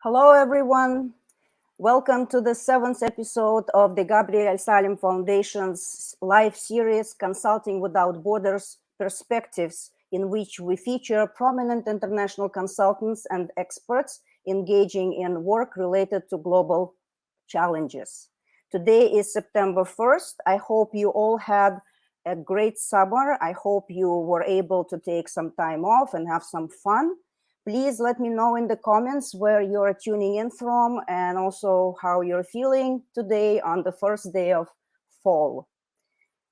Hello, everyone. Welcome to the 7th episode of the Gabriel Al-Salem Foundation's live series, Consulting Without Borders Perspectives, in which we feature prominent international consultants and experts engaging in work related to global challenges. Today is September 1st. I hope you all had a great summer. I hope you were able to take some time off and have some fun. Please let me know in the comments where you're tuning in from and also how you're feeling today on the first day of fall.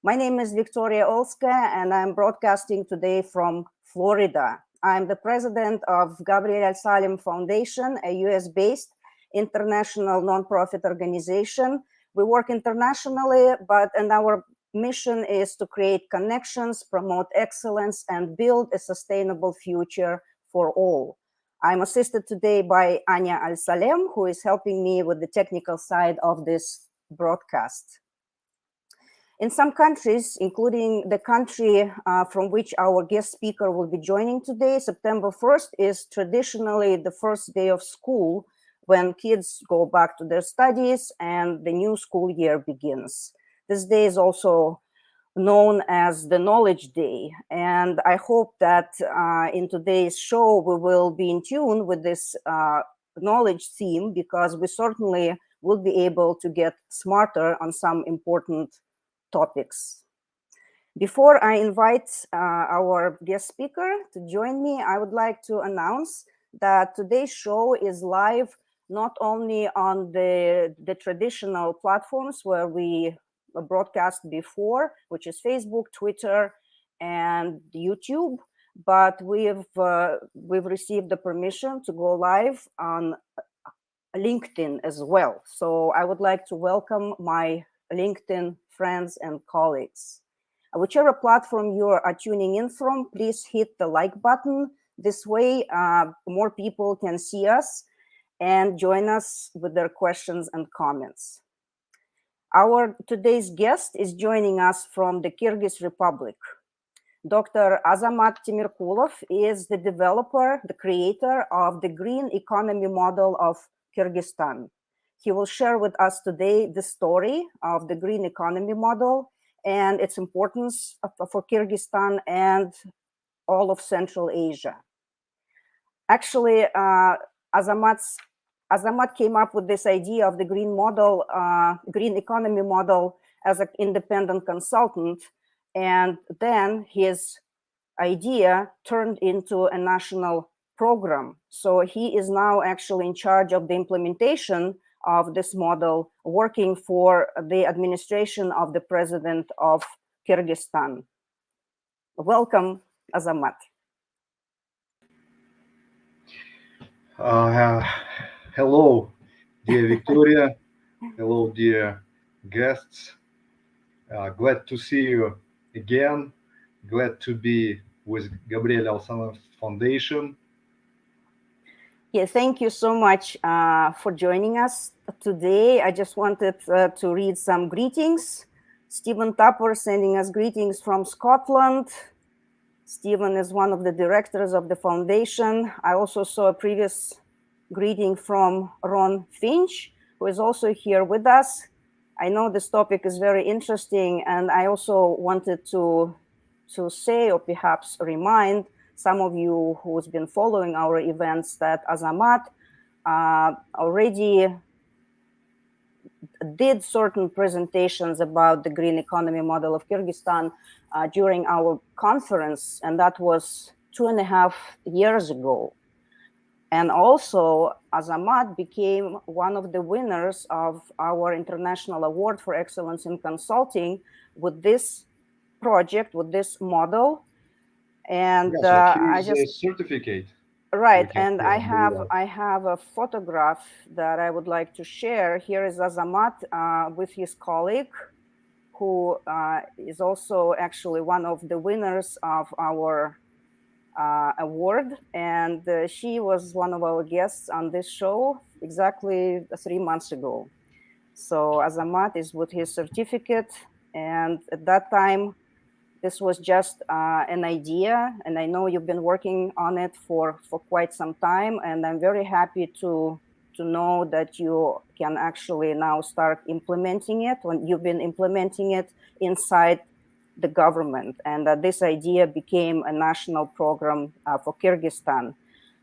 My name is Victoria Olska and I'm broadcasting today from Florida. I'm the president of Gabriel Al-Salem Foundation, a US-based international nonprofit organization. We work internationally, and our mission is to create connections, promote excellence, and build a sustainable future for all. I'm assisted today by Anya Al-Salem, who is helping me with the technical side of this broadcast. In some countries, including the country from which our guest speaker will be joining today, September 1st is traditionally the first day of school when kids go back to their studies and the new school year begins. This day is also known as the Knowledge Day. And I hope that in today's show, we will be in tune with this knowledge theme, because we certainly will be able to get smarter on some important topics. Before I invite our guest speaker to join me, I would like to announce that today's show is live not only on the traditional platforms where we broadcast before, which is Facebook, Twitter, and YouTube, but we've received the permission to go live on LinkedIn as well. So I would like to welcome my LinkedIn friends and colleagues. Whichever platform you are tuning in from, please hit the like button. This way, more people can see us and join us with their questions and comments. Our today's guest is joining us from the Kyrgyz Republic. Dr. Azamat Temirkulov is the developer, the creator of the green economy model of Kyrgyzstan. He will share with us today the story of the green economy model and its importance for Kyrgyzstan and all of Central Asia. Actually, Azamat came up with this idea of the green model, green economy model, as an independent consultant, and then his idea turned into a national program. So he is now actually in charge of the implementation of this model, working for the administration of the president of Kyrgyzstan. Welcome, Azamat. Hello, dear Victoria. Hello, dear guests. Glad to see you again. Glad to be with Gabriel Al-Salem Foundation. Yeah, thank you so much for joining us today. I just wanted to read some greetings. Stephen Tupper sending us greetings from Scotland. Stephen is one of the directors of the foundation. I also saw a previous greeting from Ron Finch, who is also here with us. I know this topic is very interesting, and I also wanted to say, or perhaps remind some of you who's been following our events, that Azamat already did certain presentations about the green economy model of Kyrgyzstan during our conference, and that was 2.5 years ago. And also, Azamat became one of the winners of our International Award for Excellence in Consulting with this project, with this model. And I just certificate. Right, and I have a photograph that I would like to share. Here is Azamat with his colleague, who is also actually one of the winners of our award, and she was one of our guests on this show exactly 3 months ago. So Azamat is with his certificate, and at that time, this was just an idea, and I know you've been working on it for quite some time, and I'm very happy to to know that you can actually now start implementing it when you've been implementing it inside the government, and that this idea became a national program for Kyrgyzstan.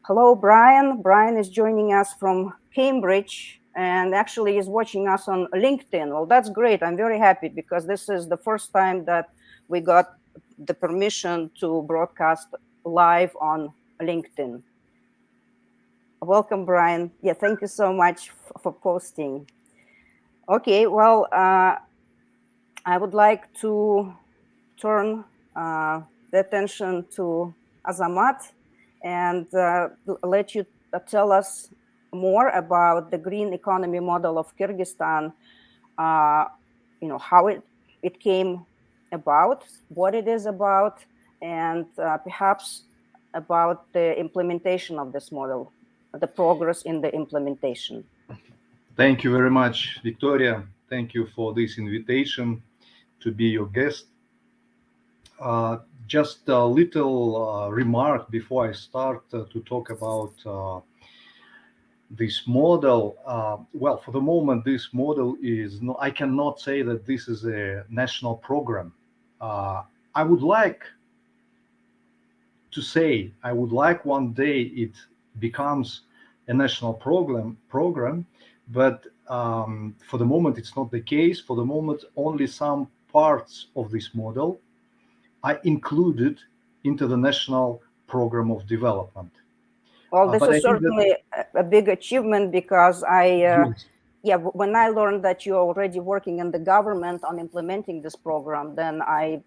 Hello, Brian. Brian is joining us from Cambridge and actually is watching us on LinkedIn. Well, that's great. I'm very happy because this is the first time that we got the permission to broadcast live on LinkedIn. Welcome, Brian. Yeah, thank you so much for posting. Okay, well, I would like to turn the attention to Azamat and let you tell us more about the green economy model of Kyrgyzstan, how it came about, what it is about, and perhaps about the implementation of this model, the progress in the implementation. Thank you very much, Victoria. Thank you for this invitation to be your guest. Just a little remark before I start to talk about this model. Well, for the moment, this model is no, I cannot say that this is a national program. I would like to say, I would like one day it becomes a national program, but for the moment it's not the case. For the moment, only some parts of this model are included into the national program of development. Well, this is certainly a big achievement because when I learned that you're already working in the government on implementing this program, then I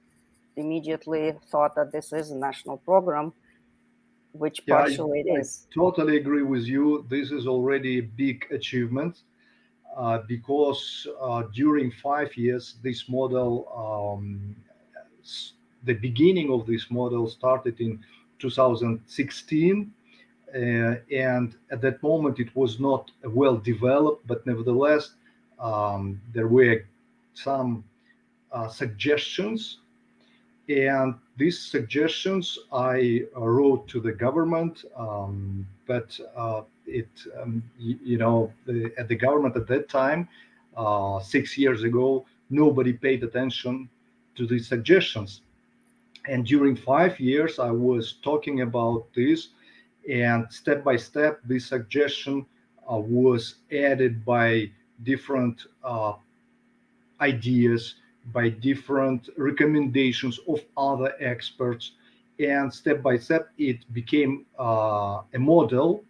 immediately thought that this is a national program, which partially it is. I totally agree with you. This is already a big achievement because during 5 years, this model, the beginning of this model started in 2016. And at that moment, it was not well developed, but nevertheless, there were some suggestions. And these suggestions I wrote to the government, but at the government at that time, 6 years ago, nobody paid attention to these suggestions. And during 5 years, I was talking about this, and step by step, this suggestion was added by different ideas, by different recommendations of other experts, and step by step it became a model.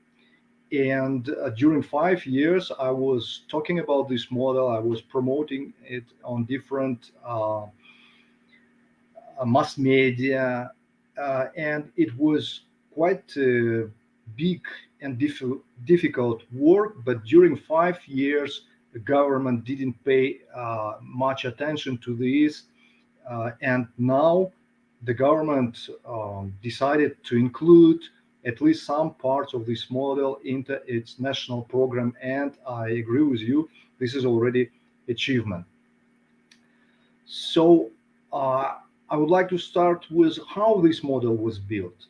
And during 5 years I was talking about this model, I was promoting it on different mass media, and it was quite big and difficult work. But during 5 years the government didn't pay much attention to this, and now the government decided to include at least some parts of this model into its national program, and I agree with you, this is already achievement. So I would like to start with how this model was built.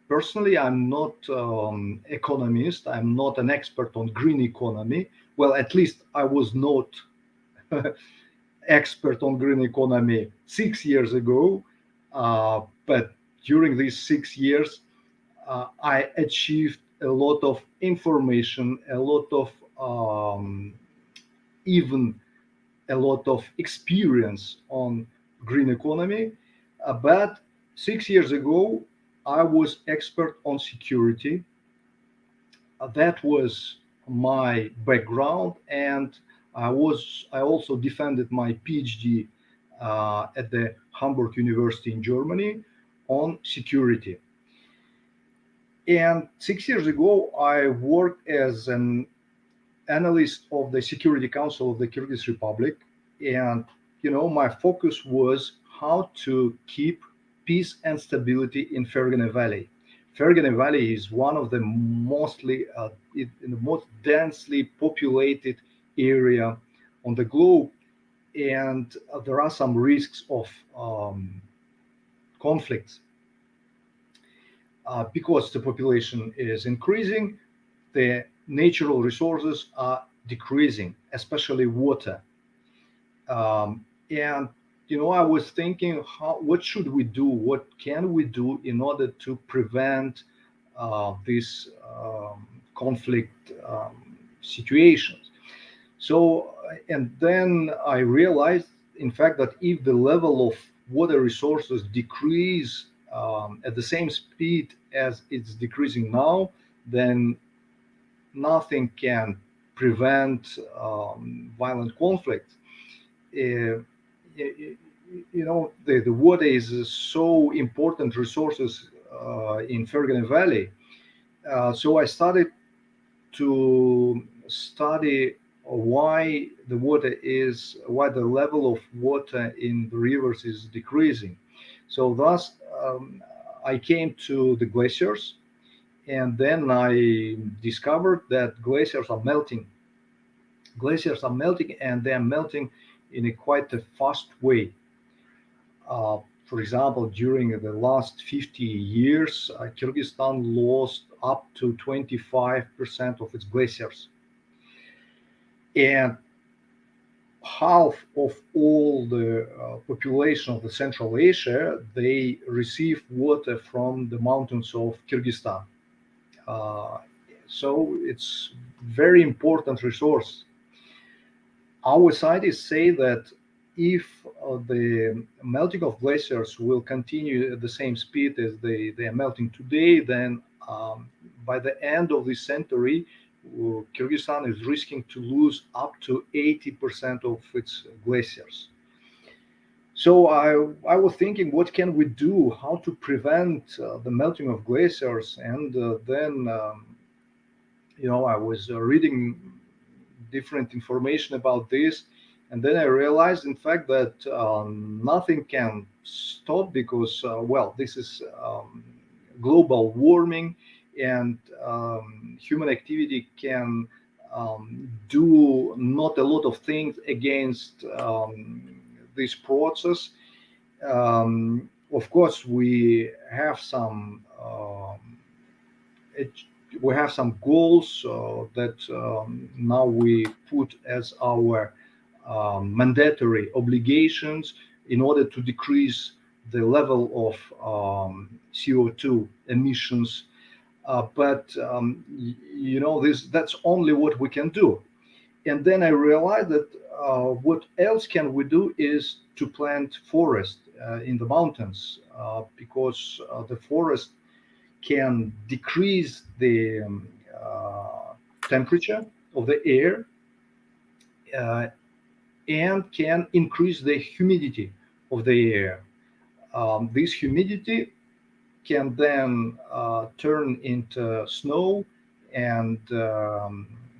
Personally, I'm not economist. I'm not an expert on green economy. Well, at least I was not expert on green economy 6 years ago. But during these 6 years, I achieved a lot of information, a lot of even a lot of experience on green economy. But 6 years ago, I was expert on security. That was my background, and I also defended my PhD at the Hamburg University in Germany on security. And 6 years ago, I worked as an analyst of the Security Council of the Kyrgyz Republic, and my focus was how to keep peace and stability in Fergana Valley. Fergana Valley is one of the most densely populated area on the globe, and there are some risks of conflicts. because the population is increasing, the natural resources are decreasing, especially water. And I was thinking, what should we do? What can we do in order to prevent this conflict situations? So, and then I realized, in fact, that if the level of water resources decrease at the same speed as it's decreasing now, then nothing can prevent violent conflict. Uh, the water is a so important resources in Fergana Valley. So I started to study why the level of water in the rivers is decreasing. So thus, I came to the glaciers, and then I discovered that glaciers are melting, and they are melting in a quite a fast way. For example, during the last 50 years, Kyrgyzstan lost up to 25% of its glaciers. And half of all the population of the Central Asia, they receive water from the mountains of Kyrgyzstan. Uh, so it's very important resource. Our scientists say that if the melting of glaciers will continue at the same speed as they are melting today, then by the end of this century, Kyrgyzstan is risking to lose up to 80% of its glaciers. So I was thinking, what can we do? How to prevent the melting of glaciers? And then I was reading different information about this, and then I realized, in fact, that nothing can stop because, well, this is global warming, and human activity can do not a lot of things against this process. Of course, it, we have some goals that now we put as our mandatory obligations in order to decrease the level of CO2 emissions. But that's only what we can do. And then I realized that what else can we do is to plant forest in the mountains, because the forest can decrease the temperature of the air, uh, and can increase the humidity of the air. This humidity can then turn into snow and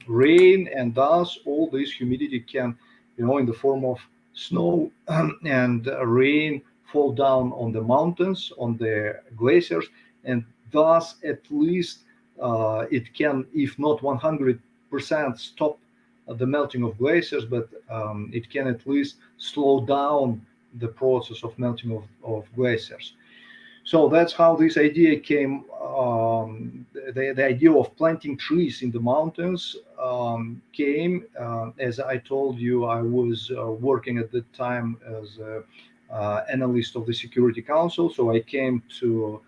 rain, and thus all this humidity can, in the form of snow and rain, fall down on the mountains, on the glaciers, and thus at least it can, if not 100% stop the melting of glaciers, but it can at least slow down the process of melting of glaciers. So that's how this idea came. The idea of planting trees in the mountains came. As I told you, I was working at the time as an analyst of the Security Council. So I came to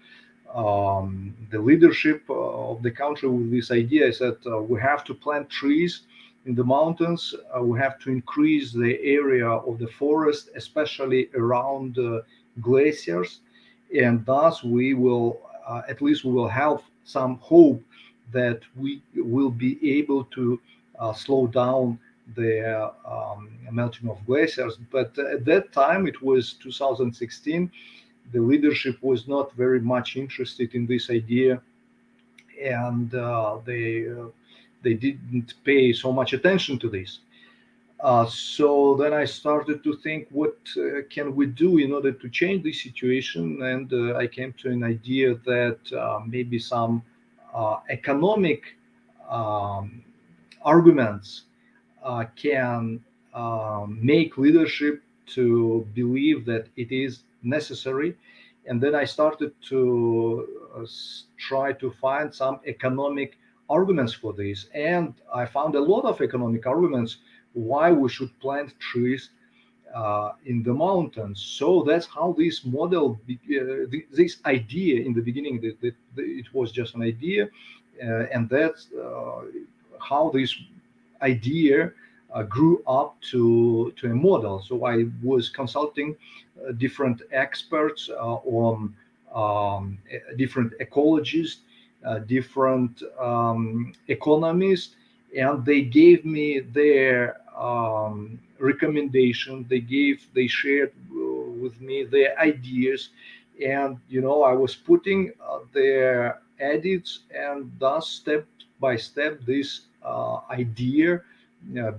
the leadership of the country with this idea. I said, we have to plant trees in the mountains. We have to increase the area of the forest, especially around glaciers, and thus we will, at least we will have some hope that we will be able to slow down the melting of glaciers. But at that time, it was 2016, the leadership was not very much interested in this idea, and they didn't pay so much attention to this. So then I started to think, what can we do in order to change this situation? And I came to an idea that maybe some economic um, arguments can make leadership to believe that it is necessary. And then I started to try to find some economic arguments for this, and I found a lot of economic arguments why we should plant trees in the mountains. So that's how this model, this idea in the beginning, it was just an idea, and that's how this idea grew up to a model. So I was consulting different experts on different ecologists, different economists, and they gave me their recommendation. They shared with me their ideas, and I was putting their edits, and thus step by step this idea uh,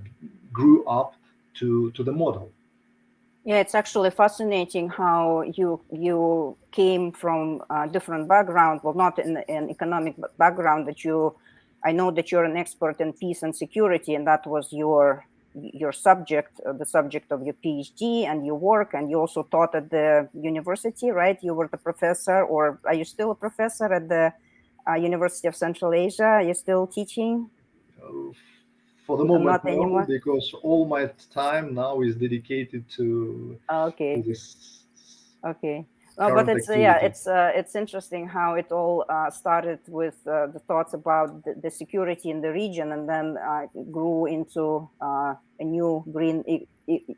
grew up to the model. Yeah, it's actually fascinating how you came from a different background. Well, not in an economic background, but I know that you're an expert in peace and security, and that was your subject, the subject of your PhD and your work. And you also taught at the university, right? You were the professor, or are you still a professor at the University of Central Asia? Are you still teaching? Uh, for the moment, Not no, anymore. because all my time now is dedicated to Okay. this Okay. But current it's yeah, activity. it's interesting how it all started with the thoughts about the security in the region, and then grew into a new green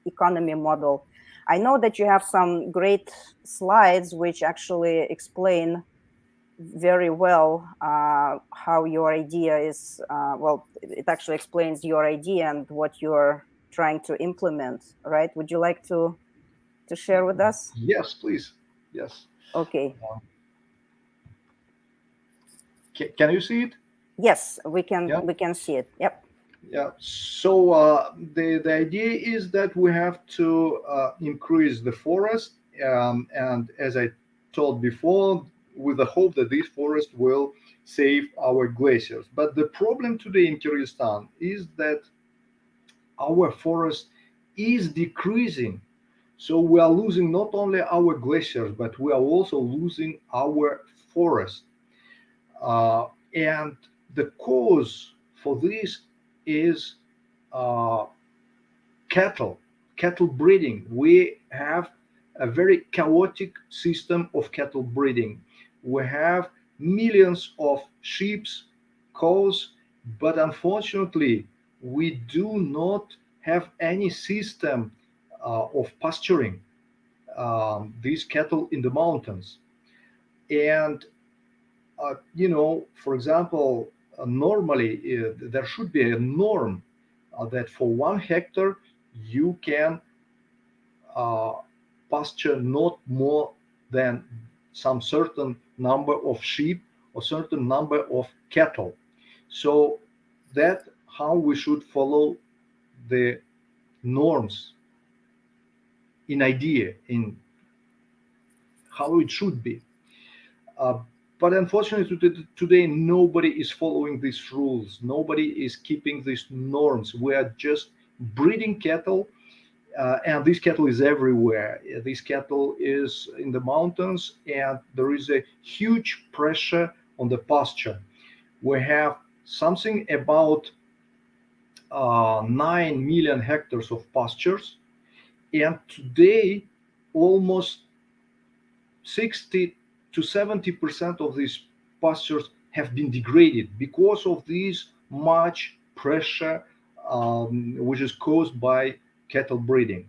economy model. I know that you have some great slides which actually explain very well how your idea is. Well, it actually explains your idea and what you're trying to implement. Right? Would you like to share with us? Yes, please. Yes. Okay. Uh, can you see it? Yes, Yeah. we can see it. Yep. Yeah. So the idea is that we have to increase the forest, and as I told before, with the hope that this forest will save our glaciers. But the problem today in Kyrgyzstan is that our forest is decreasing. So we are losing not only our glaciers, but we are also losing our forest. And the cause for this is uh, cattle, cattle breeding. We have a very chaotic system of cattle breeding. We have millions of sheep, cows, but unfortunately, we do not have any system of pasturing these cattle in the mountains. And for example, normally there should be a norm that for 1 hectare you can uh, pasture not more than some certain number of sheep or certain number of cattle. So that how we should follow the norms in idea in how it should be. Uh, but unfortunately, today nobody is following these rules. Nobody is keeping these norms. We are just breeding cattle, and this cattle is everywhere. This cattle is in the mountains, and there is a huge pressure on the pasture. We have something about 9 million hectares of pastures, and today almost 60 to 70% of these pastures have been degraded because of this much pressure, which is caused by cattle breeding.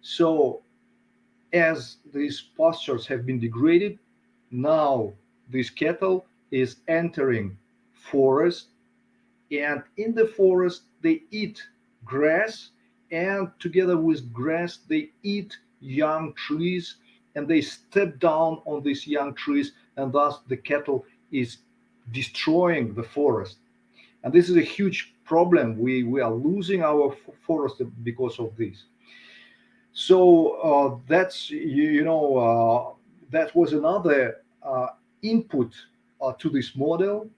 So as these pastures have been degraded, now this cattle is entering forest, and in the forest they eat grass, and together with grass they eat young trees, and they step down on these young trees, and thus the cattle is destroying the forest. And this is a huge problem. We are losing our forest because of this. So that's that was another input to this model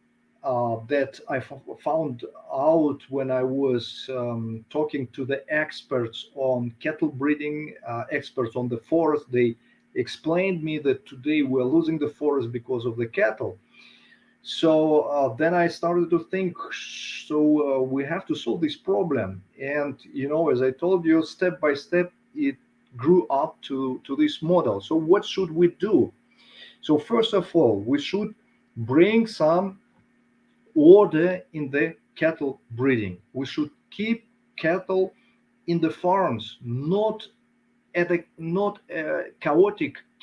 that I found out when I was talking to the experts on cattle breeding, experts on the forest. They explained me that today we're losing the forest because of the cattle. So then I started to think, so we have to solve this problem. And, as I told you, step by step, it grew up to this model. So what should we do? So first of all, we should bring some order in the cattle breeding. We should keep cattle in the farms, not chaotic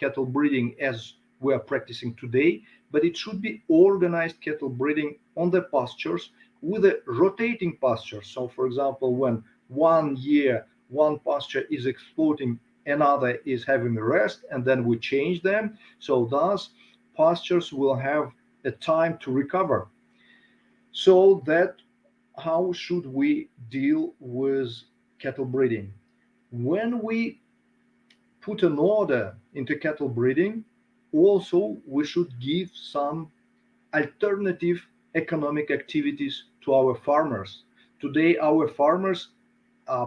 cattle breeding as we are practicing today, but it should be organized cattle breeding on the pastures with a rotating pasture. So, for example, when one year one pasture is exploding, another is having a rest, and then we change them. So, thus, pastures will have a time to recover. So, that how should we deal with cattle breeding? When we put an order into cattle breeding, also we should give some alternative economic activities to our farmers. Today, our farmers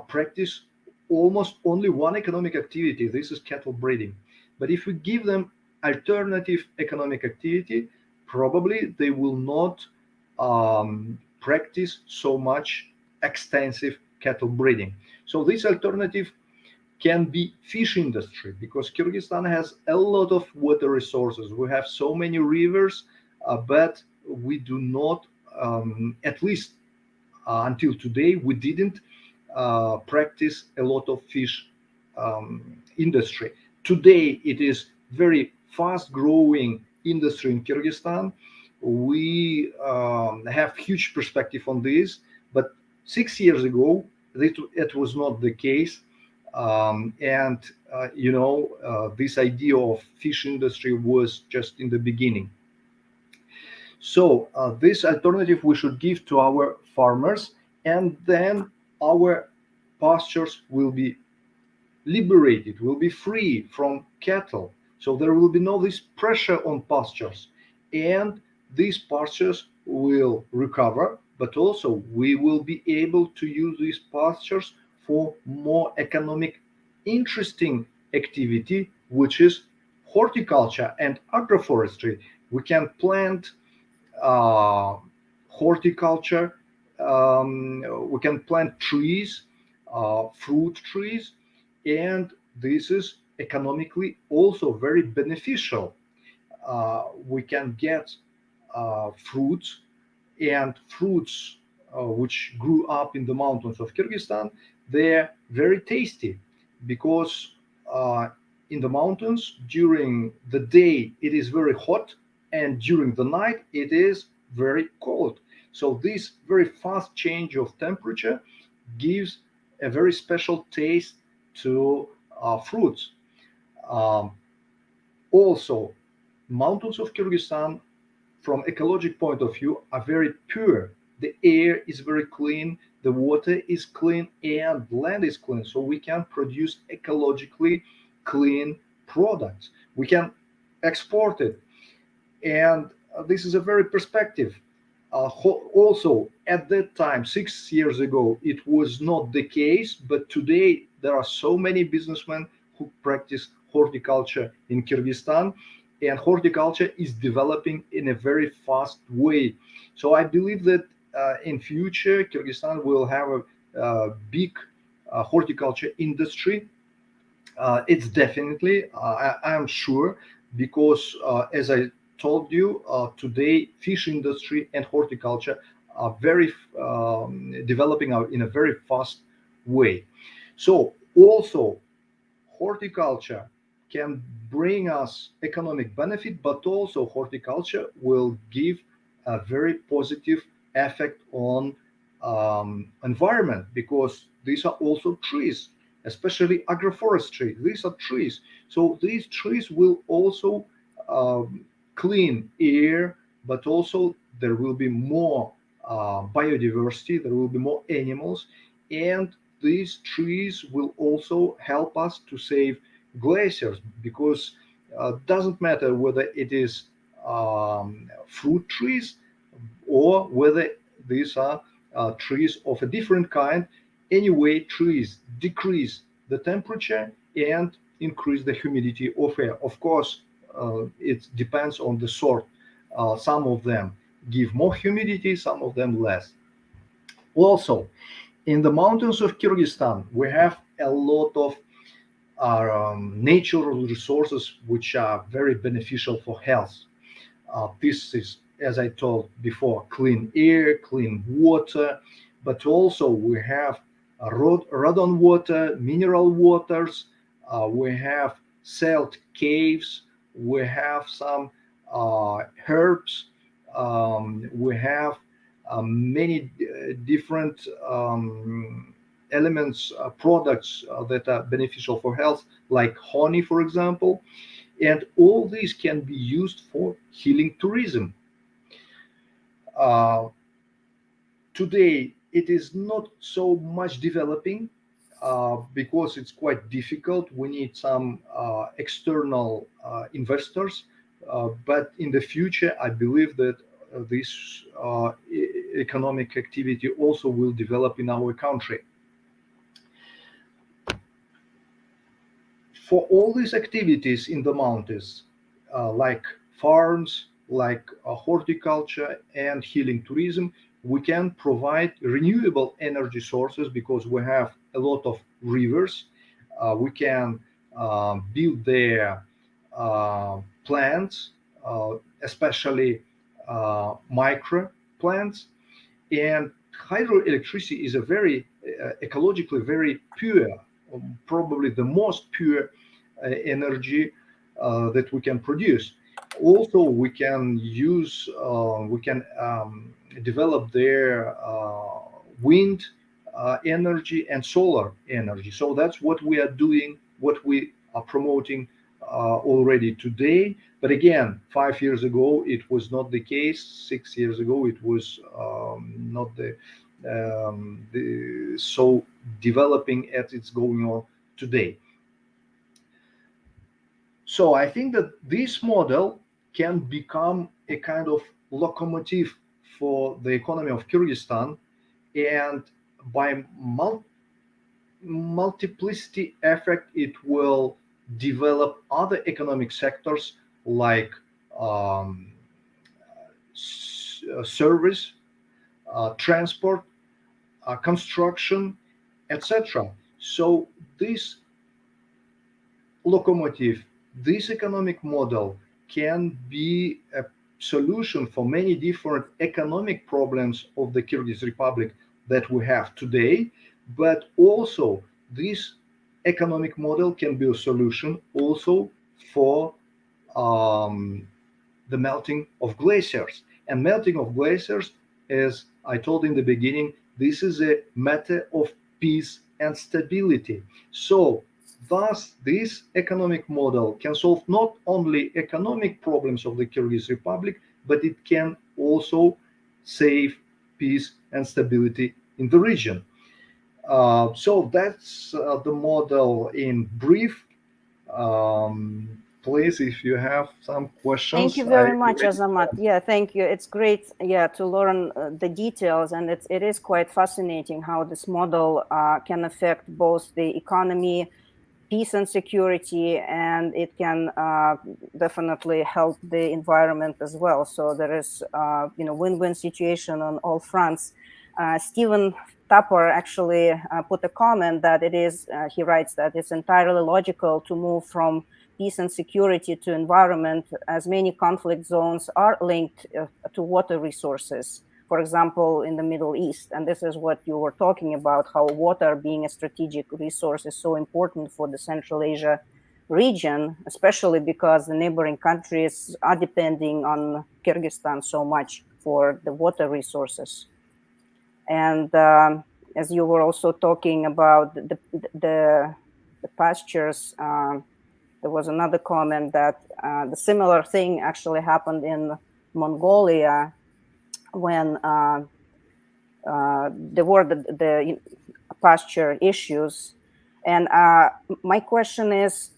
practice almost only one economic activity. This is cattle breeding. But if we give them alternative economic activity, probably they will not practice so much extensive cattle breeding. So this alternative can be fish industry, because Kyrgyzstan has a lot of water resources. We have so many rivers, but we do not, at least until today, we didn't practice a lot of fish industry. Today, it is very fast growing industry in Kyrgyzstan. We have huge perspective on this, but 6 years ago, it was not the case. And this idea of fish industry was just in the beginning. So this alternative we should give to our farmers, and then our pastures will be liberated, will be free from cattle. So there will be no this pressure on pastures, and these pastures will recover, but also we will be able to use these pastures for more economic interesting activity, which is horticulture and agroforestry. We can plant uh, horticulture. We can plant trees, fruit trees, and this is economically also very beneficial. We can get fruits, and fruits which grew up in the mountains of Kyrgyzstan, they're very tasty because in the mountains during the day it is very hot, and during the night it is very cold. So this very fast change of temperature gives a very special taste to fruits. Um, Also, mountains of Kyrgyzstan from ecologic point of view are very pure. The air is very clean, the water is clean, and land is clean. So we can produce ecologically clean products. We can export it, and this is a very perspective. Also, at that time, 6 years ago, it was not the case, but today there are so many businessmen who practice horticulture in Kyrgyzstan, and horticulture is developing in a very fast way. So I believe that in future Kyrgyzstan will have a big horticulture industry. It's definitely, I am sure, because as I told you, today fish industry and horticulture are very developing out in a very fast way. So also horticulture can bring us economic benefit, but also horticulture will give a very positive effect on environment, because these are also trees, especially agroforestry. These are trees. So these trees will also clean air, but also there will be more biodiversity, there will be more animals, and these trees will also help us to save glaciers, because doesn't matter whether it is fruit trees or whether these are trees of a different kind. Anyway, trees decrease the temperature and increase the humidity of air. Of course, it depends on the sort. Some of them give more humidity, some of them less. Also, in the mountains of Kyrgyzstan, we have a lot of natural resources which are very beneficial for health. This is, as I told before, clean air, clean water, but also we have radon water, mineral waters, we have salt caves, we have some herbs, we have many different elements, products that are beneficial for health, like honey, for example. And all these can be used for healing tourism. Uh, Today, it is not so much developing because it's quite difficult. We need some external investors. But in the future, I believe that this economic activity also will develop in our country. For all these activities in the mountains, like farms, like horticulture and healing tourism, we can provide renewable energy sources because we have a lot of rivers. We can build there plants, especially micro plants. And hydroelectricity is a very ecologically very pure, probably the most pure energy that we can produce. Also, we can develop their wind energy and solar energy. So that's what we are doing, what we are promoting already today. But again, 5 years ago it was not the case. 6 years ago it was not the so developing as it's going on today. So I think that this model can become a kind of locomotive for the economy of Kyrgyzstan, and by multiplicity effect, it will develop other economic sectors like service, transport, construction, etc. So this locomotive, this economic model can be a solution for many different economic problems of the Kyrgyz Republic that we have today, but also this economic model can be a solution also for um, the melting of glaciers. And melting of glaciers, as I told in the beginning, this is a matter of peace and stability. So thus, this economic model can solve not only economic problems of the Kyrgyz Republic, but it can also save peace and stability in the region. So that's the model in brief. Please, if you have some Thank questions, you I very much, ready Azamat. to Yeah, thank you. It's great, yeah, to learn the details, and it is quite fascinating how this model can affect both the economy, peace and security, and it can definitely help the environment as well. So there is, win-win situation on all fronts. Stephen Tapper actually put a comment that he writes that it's entirely logical to move from peace and security to environment, as many conflict zones are linked to water resources, for example, in the Middle East. And this is what you were talking about, how water being a strategic resource is so important for the Central Asia region, especially because the neighboring countries are depending on Kyrgyzstan so much for the water resources. And as you were also talking about the pastures, there was another comment that the similar thing actually happened in Mongolia when there were the pasture issues. And my question is,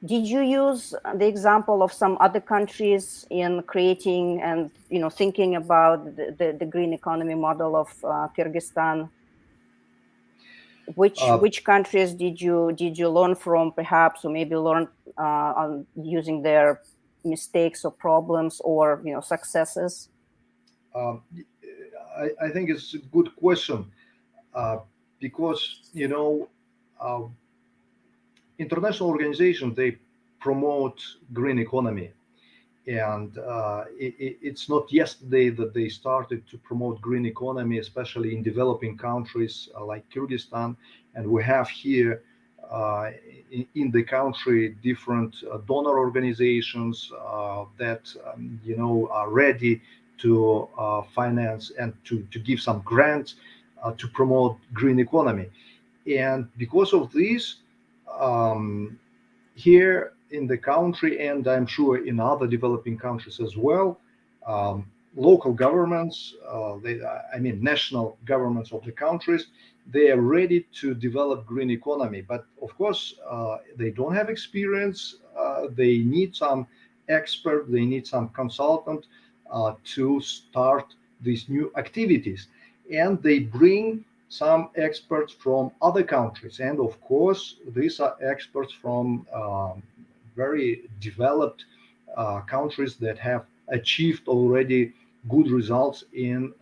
did you use the example of some other countries in creating and thinking about the green economy model of Kyrgyzstan? Which countries did you learn from, perhaps, or maybe learn on using their mistakes or problems, or successes? Um, I think it's a good question, uh, because uh, international organizations, they promote green economy, and it's not yesterday that they started to promote green economy, especially in developing countries like Kyrgyzstan. And we have here uh, in the country different donor organizations that are ready to finance and to give some grants to promote green economy. And because of this, um, here in the country, and I'm sure in other developing countries as well, um, local governments, I mean national governments of the countries, they are ready to develop green economy. But of course, they don't have experience. They need some expert. They need some consultant to start these new activities, and they bring some experts from other countries. And of course, these are experts from very developed countries that have achieved already good results in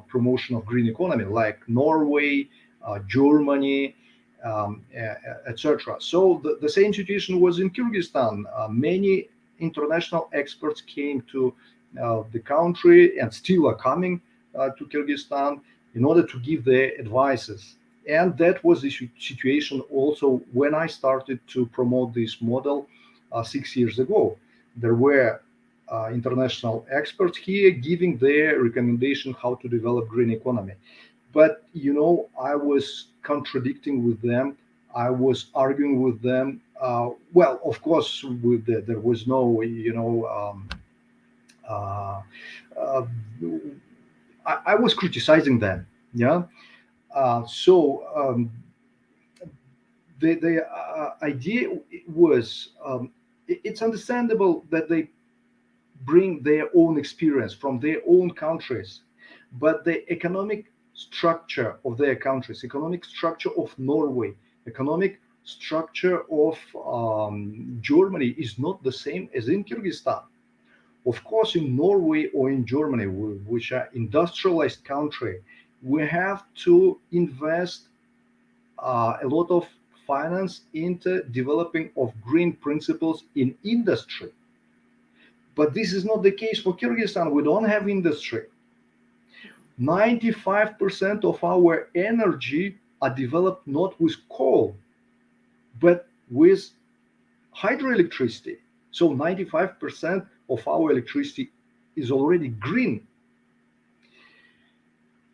promotion of green economy, like Norway, Germany, etc. So the same situation was in Kyrgyzstan. Many international experts came to the country and still are coming to Kyrgyzstan in order to give their advices. And that was the situation also when I started to promote this model 6 years ago. There were international experts here giving their recommendation how to develop green economy. But I was contradicting with them. I was arguing with them. Well, of course, there was no, uh, uh, I was criticizing them. Yeah. So the idea was, it's understandable that they bring their own experience from their own countries, but the economic structure of their countries, economic structure of Norway, economic structure of Germany is not the same as in Kyrgyzstan. Of course, in Norway or in Germany, which are industrialized country, we have to invest a lot of finance into developing of green principles in industry. But this is not the case for Kyrgyzstan. We don't have industry. 95% of our energy are developed not with coal, but with hydroelectricity. So 95% of our electricity is already green.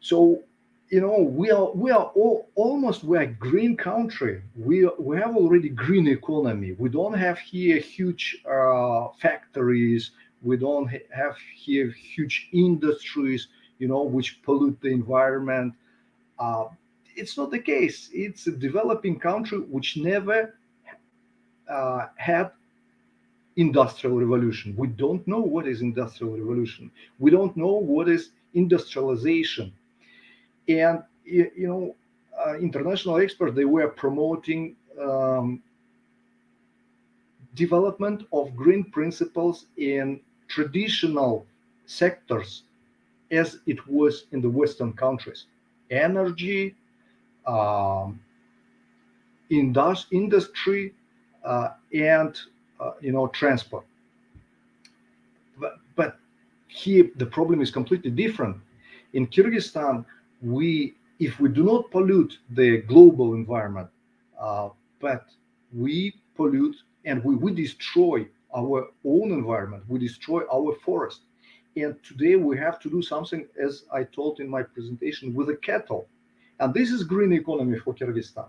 So we are almost, we're a green country. We have already green economy. We don't have here huge factories. We don't have here huge industries, which pollute the environment. uh, it's not the case. It's a developing country which never had industrial revolution. We don't know what is industrial revolution. We don't know what is industrialization. And international experts, they were promoting development of green principles in traditional sectors as it was in the Western countries: energy, um, industry, and transport. But here the problem is completely different. In Kyrgyzstan, if we do not pollute the global environment, uh, but we pollute and we destroy our own environment, we destroy our forest. And today we have to do something, as I told in my presentation, with the cattle. And this is green economy for Kyrgyzstan.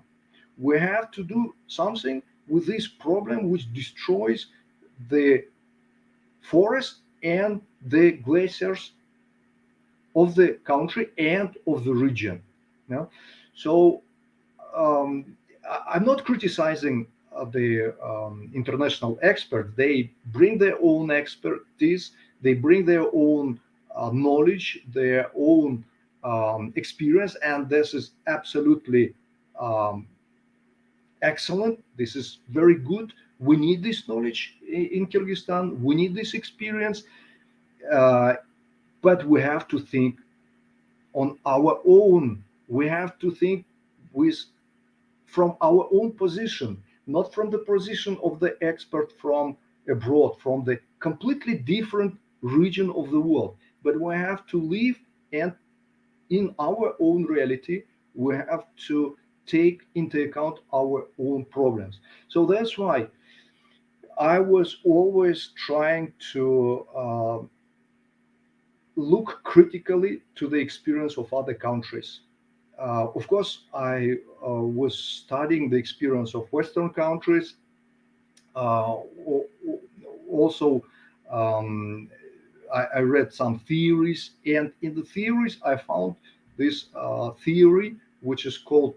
We have to do something with this problem which destroys the forest and the glaciers of the country and of the region. Yeah? So I'm not criticizing the international experts. They bring their own expertise, they bring their own knowledge, their own experience, and this is absolutely um, excellent. This is very good. We need this knowledge in Kyrgyzstan. We need this experience, uh, but we have to think on our own. We have to think with from our own position, not from the position of the expert from abroad, from the completely different region of the world. But we have to live, and in our own reality, we have to take into account our own problems. So that's why I was always trying to look critically to the experience of other countries. Of course, I was studying the experience of Western countries. Also, um, I read some theories, and in the theories, I found this theory, which is called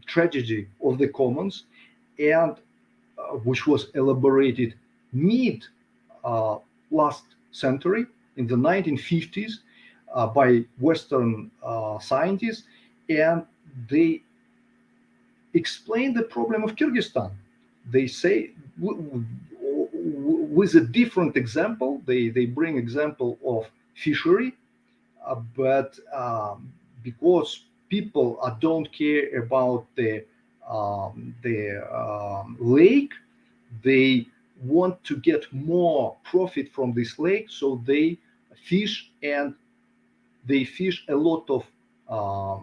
tragedy of the commons, and which was elaborated mid uh, last century in the 1950s by Western scientists, and they explain the problem of Kyrgyzstan. They say with a different example. They bring example of fishery, but because people don't care about the lake, they want to get more profit from this lake, so they fish, and they fish um, a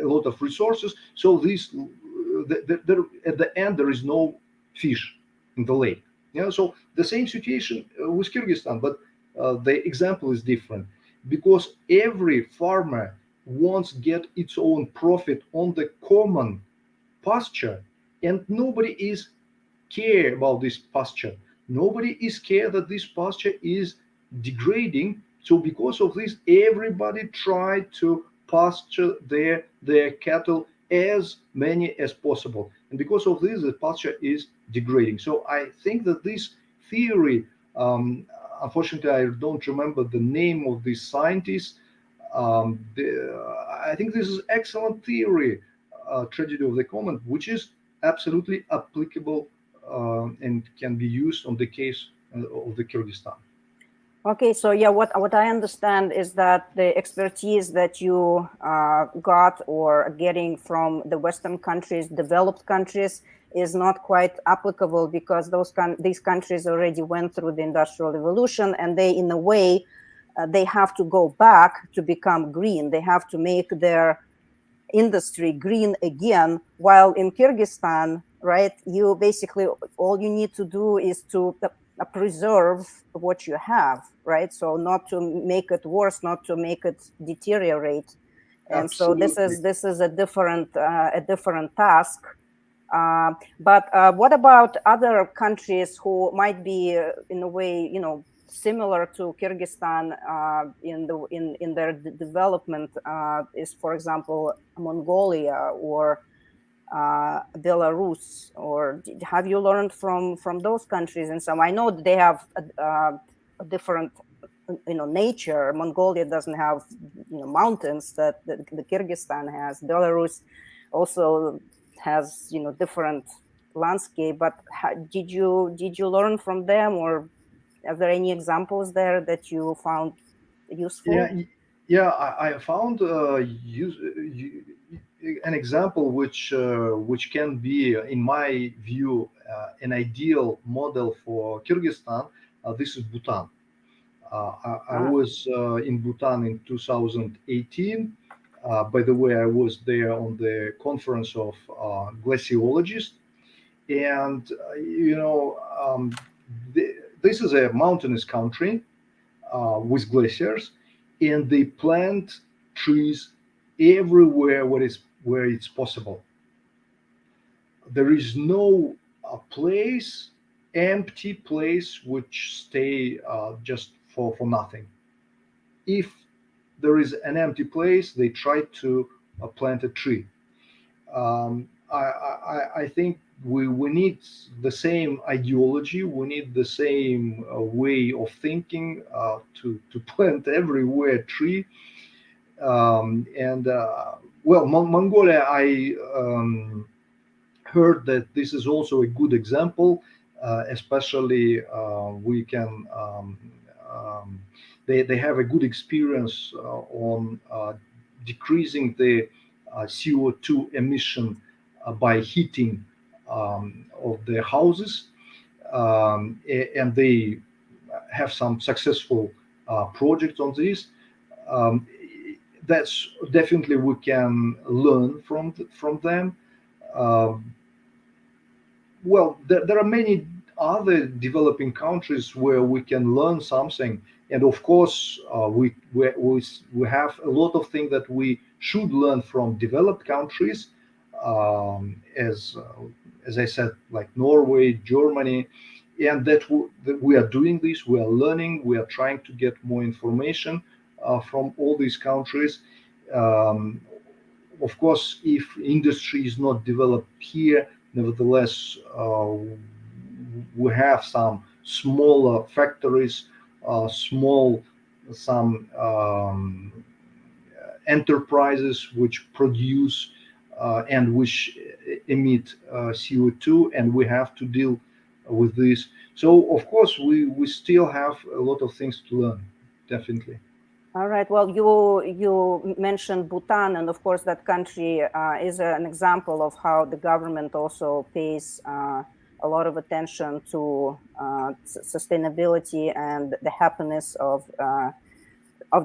lot of resources. So at the end there is no fish in the lake. Yeah, so the same situation with Kyrgyzstan, but the example is different because every farmer wants get its own profit on the common pasture, and nobody is care about this pasture. Nobody is care that this pasture is degrading. So because of this, everybody tried to pasture their cattle as many as possible. And because of this, the pasture is degrading. So I think that this theory, unfortunately, I don't remember the name of this scientist. I think this is excellent theory, tragedy of the common, which is absolutely applicable and can be used on the case of the Kyrgyzstan. Okay, so yeah, what I understand is that the expertise that you got or are getting from the Western countries, developed countries, is not quite applicable because these countries already went through the industrial revolution, and they, in a way, they have to go back to become green. They have to make their industry green again. While in Kyrgyzstan, right, you basically all you need to do is to preserve what you have, right? So not to make it worse, not to make it deteriorate. And so Absolutely. this is a different task. But what about other countries who might be in a way, similar to Kyrgyzstan in their development? Is, for example, Mongolia or Belarus, or have you learned from those countries? And some, I know that they have a different nature. Mongolia doesn't have mountains that the Kyrgyzstan has. Belarus also has different landscape. But did you learn from them, or are there any examples there that you found Yeah, useful? yeah. I found an example which can be, in my view, an ideal model for Kyrgyzstan. This is Bhutan. I Ah, was in Bhutan in 2018. By the way, I was there on the conference of glaciologists, and this is a mountainous country with glaciers, and they plant trees everywhere where it's possible. There is no place, empty place, which stay just for nothing. If there is an empty place, they try to plant a tree. I think we need the same ideology. We need the same way of thinking to plant everywhere tree. And well, Mongolia, I heard that this is also a good example, especially we can um, they have a good experience on decreasing the CO2 emission by heating of the houses, and they have some successful projects on this. Um, that's definitely we can learn from them. Um, well, there are many other developing countries where we can learn something, and of course, we have a lot of things that we should learn from developed countries, as I said, like Norway, Germany, and that we are doing this. We are learning. We are trying to get more information from all these countries. Um, of course, if industry is not developed here, nevertheless, we have some smaller factories, small some enterprises which produce and which emit CO2, and we have to deal with this. So, of course, we still have a lot of things to learn, definitely. All right. Well, you mentioned Bhutan, and of course, that country is an example of how the government also pays a lot of attention to sustainability and the happiness of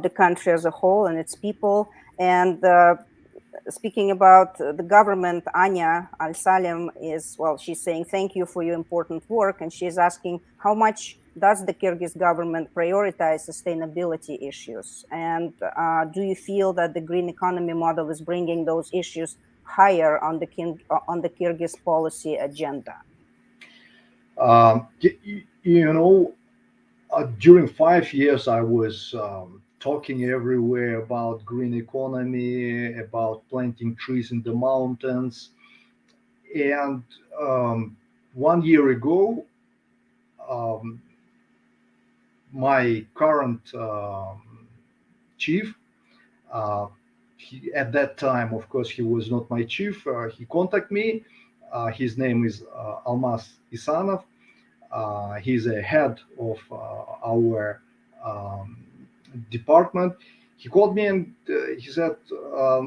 the country as a whole and its people. And speaking about the government, Anya Al-Salem is, well, she's saying thank you for your important work, and she's asking how much does the Kyrgyz government prioritize sustainability issues, and do you feel that the green economy model is bringing those issues higher on the Kyrgyz policy agenda? You know, during 5 years, I was talking everywhere about green economy, about planting trees in the mountains. And 1 year ago, um, my current chief, at that time, of course, he was not my chief. He contacted me. His name is Almas Isanov. He's a head of our um, department. He called me and he said,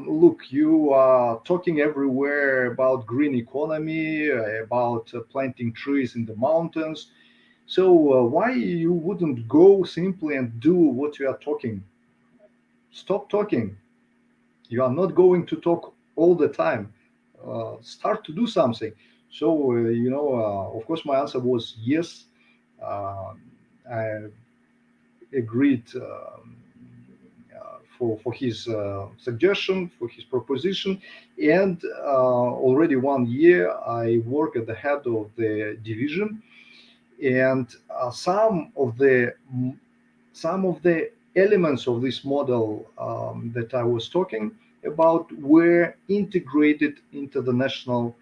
"Look, you are talking everywhere about green economy, about planting trees in the mountains. So why you wouldn't go simply and do what you are talking? Stop talking. You are not going to talk all the time. Start to do something." So of course, my answer was yes. uh, I agreed for his suggestion, for his proposition, and already 1 year I work at the head of the division, and some of the elements of this model that I was talking about were integrated into the national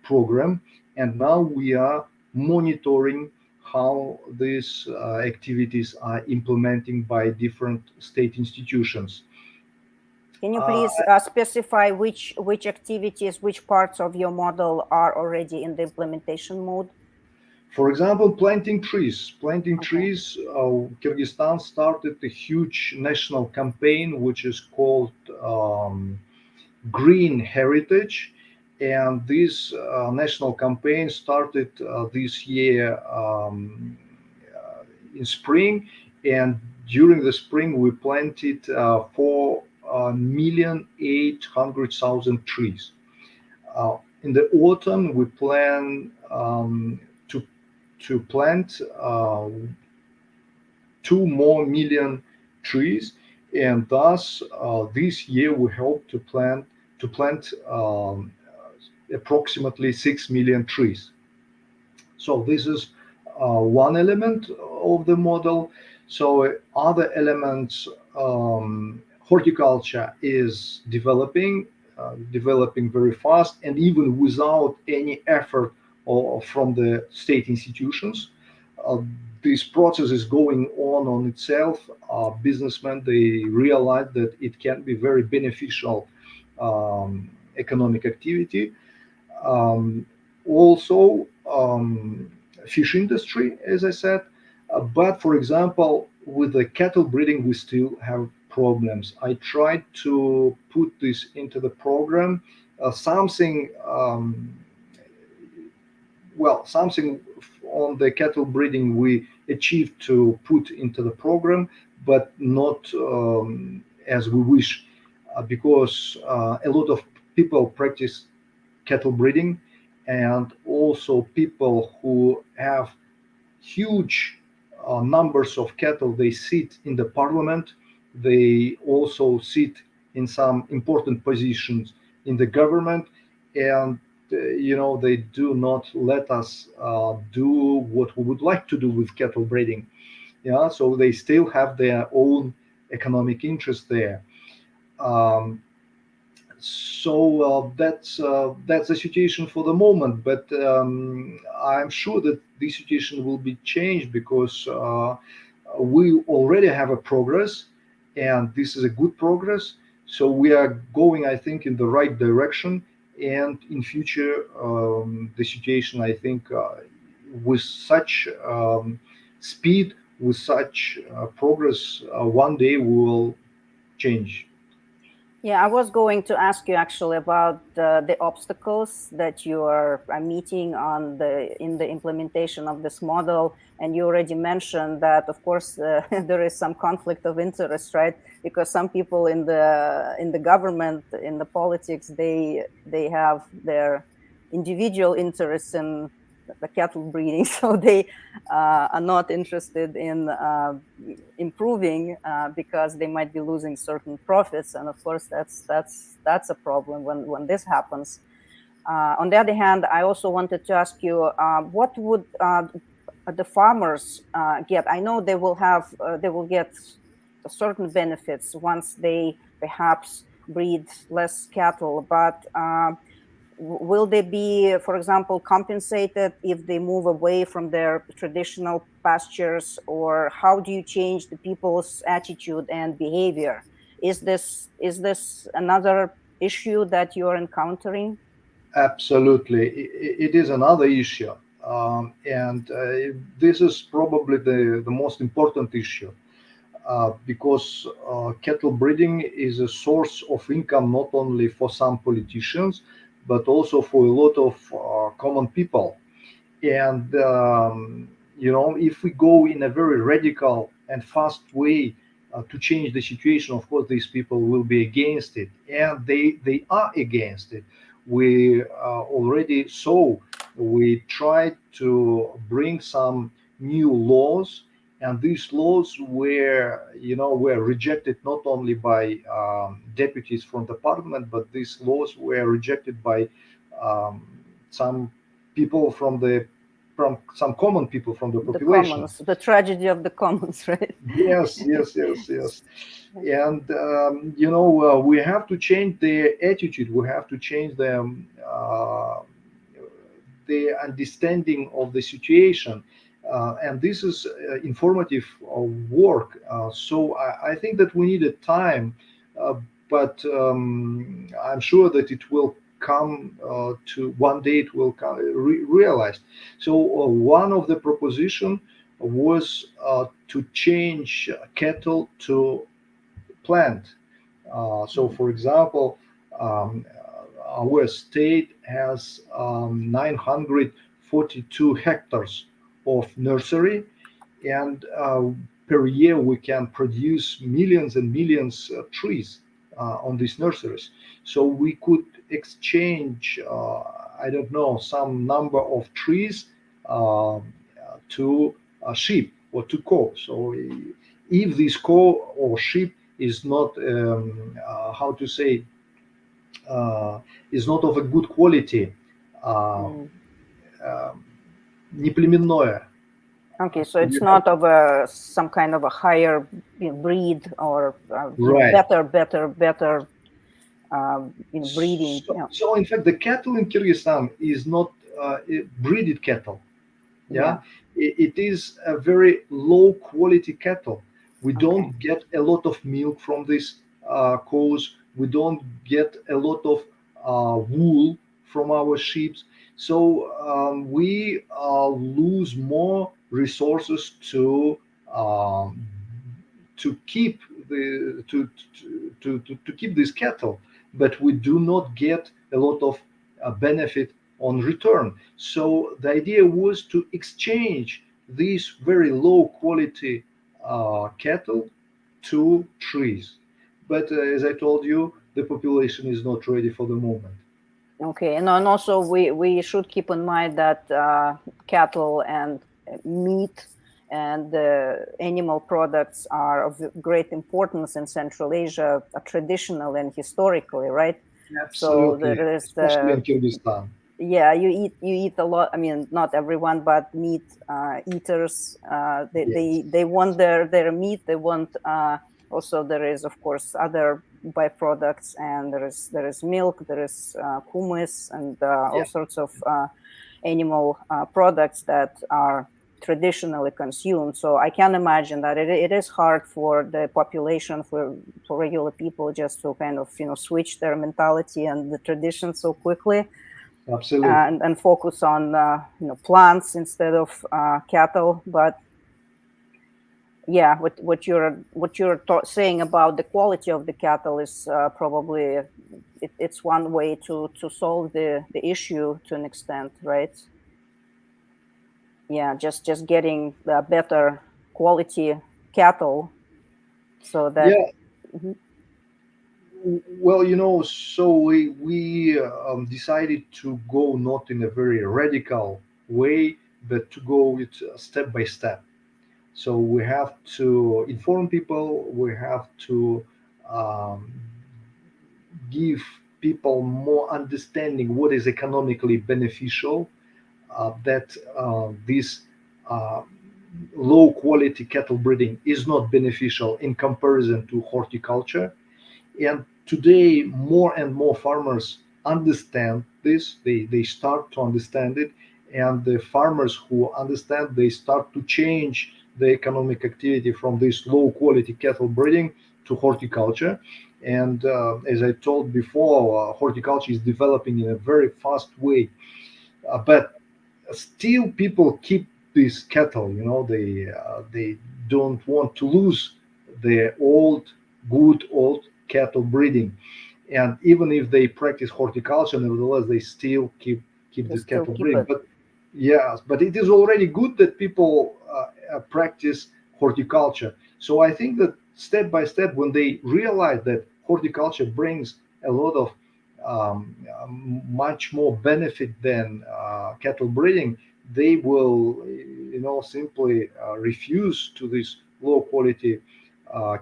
program, and now we are monitoring how these activities are implementing by different state institutions. Can you Uh, please specify which activities, which parts of your model are already in the implementation mode? for example, planting trees. Planting Okay. trees, Kyrgyzstan started a huge national campaign which is called Green Heritage. And this national campaign started this year in spring. And during the spring, we planted 4,800,000 trees. In the autumn, we plan to plant 2 more million trees, and thus this year we hope to plant approximately 6 million trees. So this is one element of the model. So other elements, horticulture is developing very fast, and even without any effort from the state institutions. this process is going on itself. Businessmen, they realize that it can be very beneficial economic activity. Um, Also, fish industry, as I said. But for example, with the cattle breeding, we still have problems. I tried to put this into the program. Something, something on the cattle breeding we achieved to put into the program, but not as we wish, because a lot of people practice cattle breeding, and also people who have huge numbers of cattle, they sit in the parliament, they also sit in some important positions in the government, and they do not let us do what we would like to do with cattle breeding. Yeah, so they still have their own economic interest there. um, that's the situation for the moment, but I'm sure that this situation will be changed, because we already have a progress, and this is a good progress. So we are going, I think, in the right direction, and in future, the situation, I think, with such speed, with such progress, one day we will change. Yeah, I was going to ask you actually about the obstacles that you are meeting in the implementation of this model, and you already mentioned that, of course, there is some conflict of interest, right? Because some people in the government, in the politics, they have their individual interests in the cattle breeding, so they are not interested in improving because they might be losing certain profits, and of course that's a problem when this happens. On the other hand, I also wanted to ask you, what would the farmers get? I know they will get certain benefits once they perhaps breed less cattle, but will they be, for example, compensated if they move away from their traditional pastures, or how do you change the people's attitude and behavior? Is this another issue that you're encountering? Absolutely, it is another issue, and this is probably the most important issue, because cattle breeding is a source of income not only for some politicians, but also for a lot of common people. And if we go in a very radical and fast way to change the situation, of course these people will be against it, and they are against it. We already saw, we tried to bring some new laws, and these laws were rejected not only by deputies from the parliament, but these laws were rejected by um, some people from some common people from the The population. commons, the tragedy of the commons, right? Yes, yes, yes, yes. And we have to change their attitude. We have to change them, their understanding of the situation. And this is informative work. So I think that we need a time, uh, but I'm sure that it will come to one day. It will come realized. So one of the proposition was to change cattle to plant. So, for example, our state has 942 hectares of nursery, and per year we can produce millions and millions of trees on these nurseries. So we could exchange, I don't know, some number of trees to sheep or to cow. So if this cow or sheep is not, how to say, is not of a good quality, uh, Mm. uh, неплеменное. Okay, so it's You have, not of a some kind of a higher breed, or right. better breeding. So, Yeah. so in fact, the cattle in Kyrgyzstan is not breeded cattle. Yeah, Yeah. it is a very low quality cattle. We Okay. don't get a lot of milk from this cows. We don't get a lot of wool from our sheep. So we lose more resources um, to keep to keep this cattle, but we do not get a lot of benefit on return. So the idea was to exchange these very low quality cattle to trees. But as I told you, the population is not ready for the moment. Okay, and also we should keep in mind that cattle and meat and animal products are of great importance in Central Asia, traditionally and historically, right? So Absolutely, there is especially in the Kyrgyzstan. yeah, you eat a lot. I mean, not everyone, but meat eaters. Yes, They want their meat. They want also there is of course other byproducts, and there is milk, there is hummus, and all yeah, sorts of animal products that are traditionally consumed. So I can imagine that it is hard for the population, for regular people, just to kind of switch their mentality and the tradition so quickly, absolutely. and focus on plants instead of cattle. But yeah, what you're saying about the quality of the cattle is probably it's one way to solve the issue to an extent, right? Yeah, just getting the better quality cattle so that. Yeah, Mhm. well, so we decided to go not in a very radical way, but to go with step by step. So we have to inform people. We have to um, give people more understanding what is economically beneficial. That this uh, low quality cattle breeding is not beneficial in comparison to horticulture. And today, more and more farmers understand this. They start to understand it. And the farmers who understand, they start to change the economic activity from this low quality cattle breeding to horticulture. And as I told before, horticulture is developing in a very fast way. But still, people keep these cattle. They don't want to lose the good old cattle breeding, and even if they practice horticulture, nevertheless they still keep They this still cattle keep breeding. it. But yes, but it is already good that people practice horticulture. So I think that step by step, when they realize that horticulture brings a lot of much more benefit than cattle breeding, they will, simply refuse to this low quality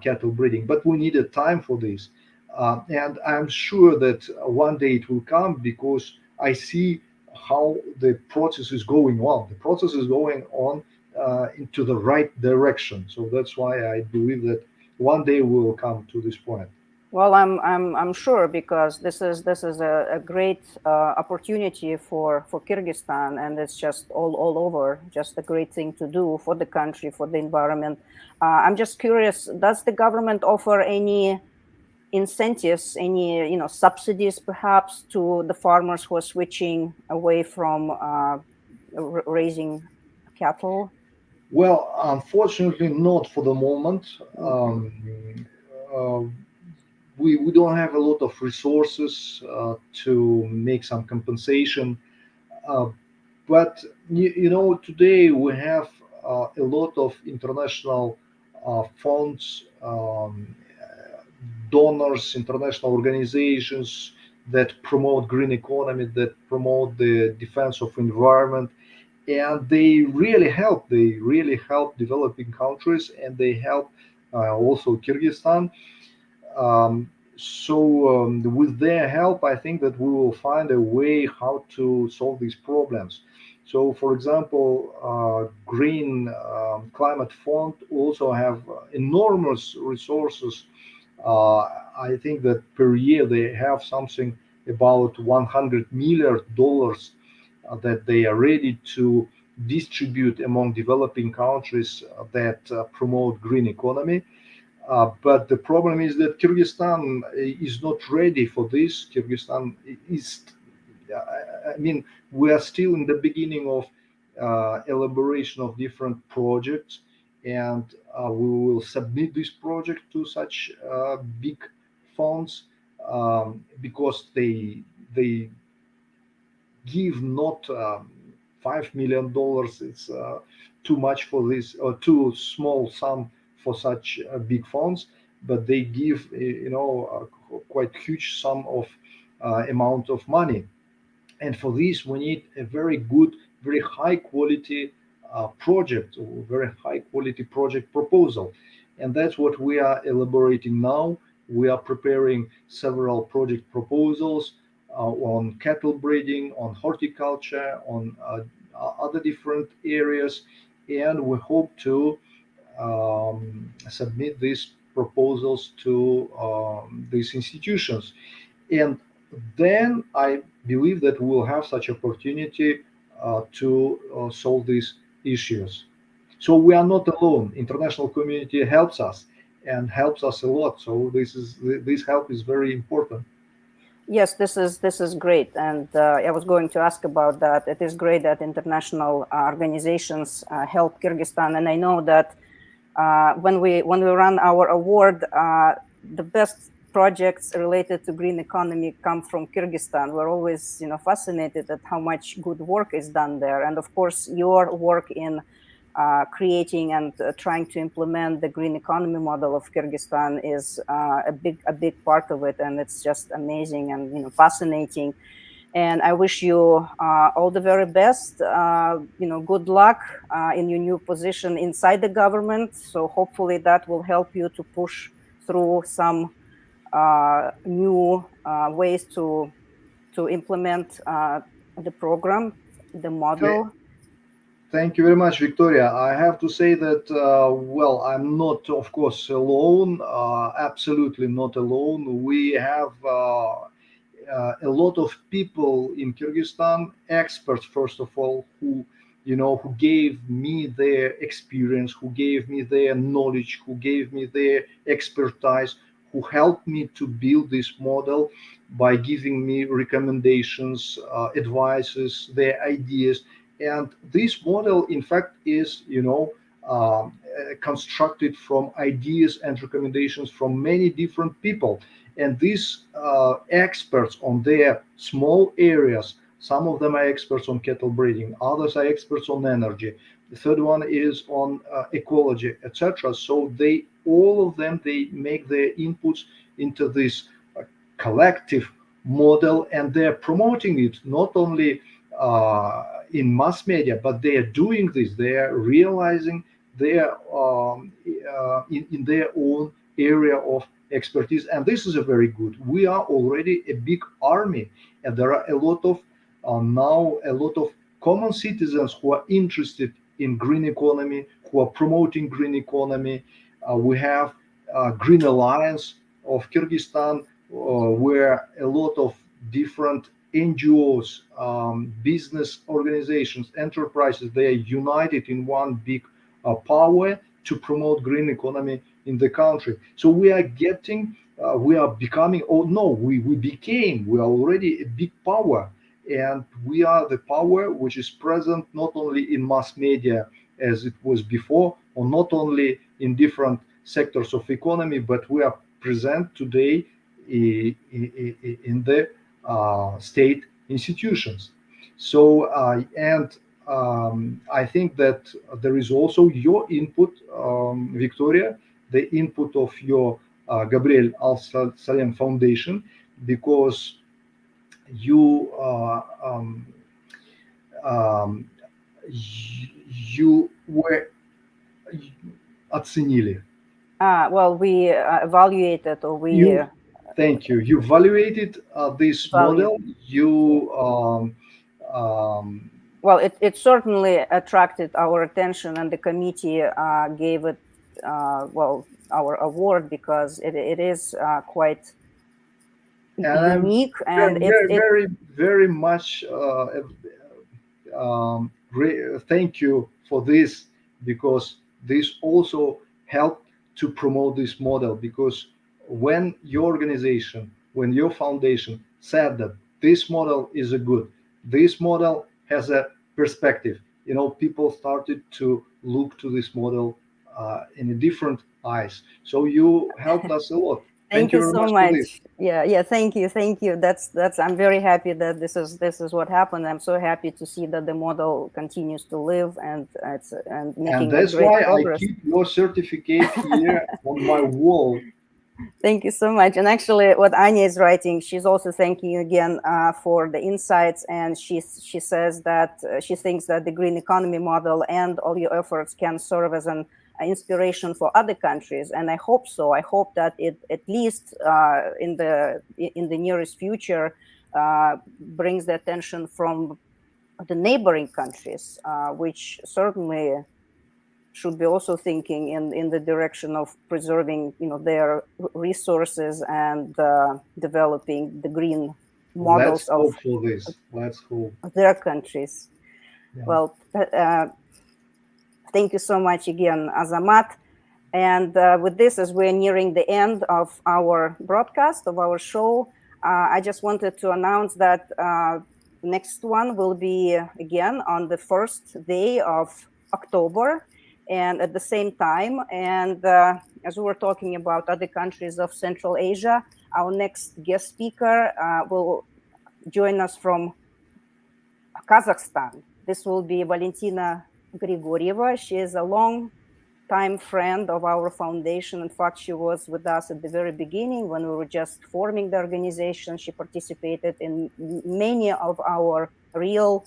cattle breeding. But we needed time for this, and I'm sure that one day it will come, because I see how the process is going on. The process is going on into the right direction. So that's why I believe that one day we will come to this point. Well, I'm sure, because this is a great opportunity for Kyrgyzstan, and it's just all over, just a great thing to do for the country, for the environment. I'm just curious, does the government offer any incentives, any subsidies perhaps to the farmers who are switching away from raising cattle? Well, unfortunately, not for the moment. Okay. Uh, we don't have a lot of resources to make some compensation. Uh, but today we have a lot of international funds, donors, international organizations that promote green economy, that promote the defense of environment, and they really help developing countries, and they help also Kyrgyzstan. With their help, I think that we will find a way how to solve these problems. So, for example, Green Climate Fund also have enormous resources. uh, I think that per year they have something about $100 million that they are ready to distribute among developing countries that promote green economy. But the problem is that Kyrgyzstan is not ready for this. Kyrgyzstan is, I mean, we are still in the beginning of elaboration of different projects, and we will submit this project to such big funds because they give not $5 million. It's too much for this, or too small sum for such big funds. But they give, a quite huge sum of amount of money. And for this, we need a very good, very high quality project, or very high quality project proposal. And that's what we are elaborating now. We are preparing several project proposals on cattle breeding, on horticulture, on other different areas. And we hope to submit these proposals to these institutions. And then I believe that we'll have such opportunity to solve these issues. So we are not alone. International community helps us and helps us a lot. So this help is very important. Yes, this is great, and I was going to ask about that. It is great that international organizations help Kyrgyzstan, and I know that when we run our award, the best projects related to green economy come from Kyrgyzstan. We're always, fascinated at how much good work is done there, and of course, your work in creating and trying to implement the green economy model of Kyrgyzstan is a big part of it, and it's just amazing and fascinating. And I wish you all the very best. Good luck in your new position inside the government. So hopefully that will help you to push through some new ways to implement the program, the model. Thank you very much, Victoria. I have to say that, well, I'm not, of course, alone, absolutely not alone. We have a lot of people in Kyrgyzstan, experts, first of all, who gave me their experience, who gave me their knowledge, who gave me their expertise, who helped me to build this model by giving me recommendations, advices, their ideas. And this model, in fact, is, constructed from ideas and recommendations from many different people. And these experts on their small areas, some of them are experts on cattle breeding, others are experts on energy. The third one is on ecology, etc. So all of them, they make their inputs into this collective model, and they're promoting it not only in mass media, but they are doing this. They are realizing their in their own area of expertise, and this is a very good. We are already a big army, and there are a lot of now a lot of common citizens who are interested in green economy, who are promoting green economy. We have Green Alliance of Kyrgyzstan, where a lot of different NGOs, business organizations, enterprises, they are united in one big power to promote green economy in the country. So we are becoming, oh no, we are already a big power. And we are the power which is present not only in mass media as it was before, or not only in different sectors of economy, but we are present today in the state institutions. So, and I think that there is also your input, Victoria, the input of your Gabriel Al-Salem Foundation, because you you were оценили. Well, we evaluated, or we Thank you. You evaluated this model. You well, it certainly attracted our attention, and the committee gave it well our award because it is quite unique, and very, very, very much thank you for this, because this also helped to promote this model. Because when your organization, when your foundation said that this model is a good, this model has a perspective, people started to look to this model in a different eyes. So you helped us a lot. Thank Thank you you very so much for this. much. Yeah. Thank you. That's. I'm very happy that this is what happened. I'm so happy to see that the model continues to live and And making a that's great why I progress. keep your certificate here on my wall. Thank you so much. And actually, what Anya is writing, she's also thanking you again for the insights. And she says that she thinks that the green economy model and all your efforts can serve as an inspiration for other countries. And I hope so. I hope that it at least in the nearest future brings the attention from the neighboring countries, which certainly should be also thinking in the direction of preserving, their resources and developing the green Let's models of hope for this. Let's hope. their countries. Yeah. Well, thank you so much again, Azamat. And with this, as we're nearing the end of our broadcast, of our show, I just wanted to announce that next one will be again on the first day of October and at the same time. And as we were talking about other countries of Central Asia, our next guest speaker will join us from Kazakhstan. This will be Valentina Grigorieva. She is a long-time friend of our foundation. In fact, she was with us at the very beginning when we were just forming the organization. She participated in many of our real,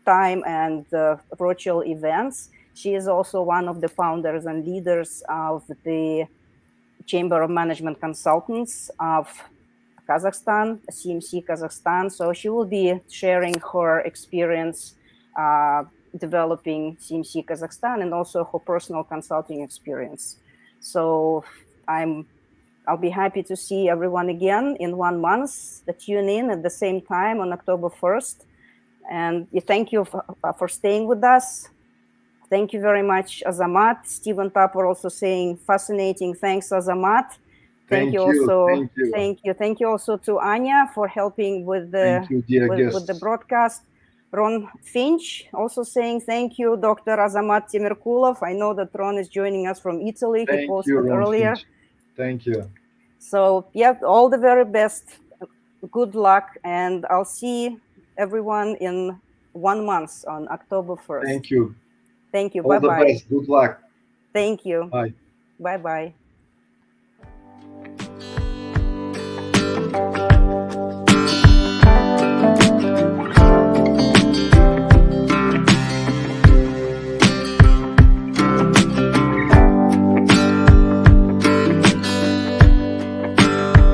time and virtual events. She is also one of the founders and leaders of the Chamber of Management Consultants of Kazakhstan, CMC Kazakhstan. So she will be sharing her experience developing CMC Kazakhstan and also her personal consulting experience. So I'll be happy to see everyone again in 1 month. Tune in at the same time on October 1st. And thank you for staying with us. Thank you very much, Azamat. Stephen Tapper also saying fascinating. Thanks, Azamat. Thank you also. Thank you. Thank you. Thank you also to Anya for helping with the Thank you, dear with the guests. broadcast. Ron Finch also saying thank you, Dr. Azamat Temirkulov. I know that Ron is joining us from Italy. He Thank posted you, Ron earlier. Finch. Thank you. So all the very best. Good luck, and I'll see everyone in 1 month on October 1st. Thank you. Thank you. All the Bye-bye. best. Good luck. Thank you. Bye. Bye-bye.